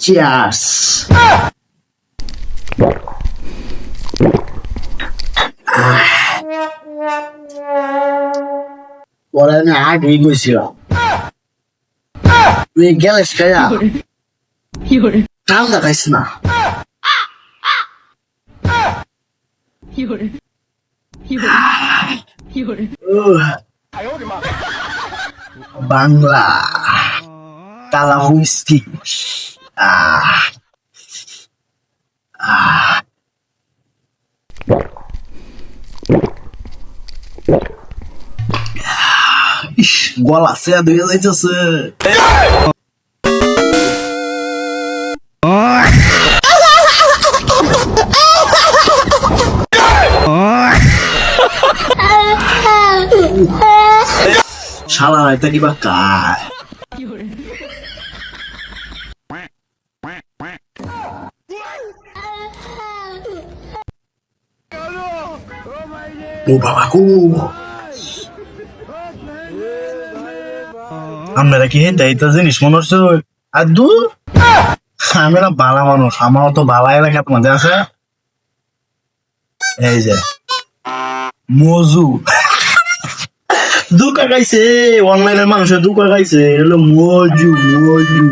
Cheers. পরে আমি আগে গেছিলাম, তুই গেলিস খাইয়া ঠান্ডা খাইস না। বাংলা কালা হুইস্কি। আহ আহ ইস, গলা সে দুই যাইতেছে। শালা এটা কিবা কায় ও বাবা গো, আপনারা কি এইটা জিনিস মনে হচ্ছে? আর দূর, আমি না বালা মানুষ, আমারও তো বালা এলাকার মধ্যে আছে। এই যে মজু দুকা খাইছে, অনলাইনের মানুষের দুকা খাইছে, এগুলো মজু মজু।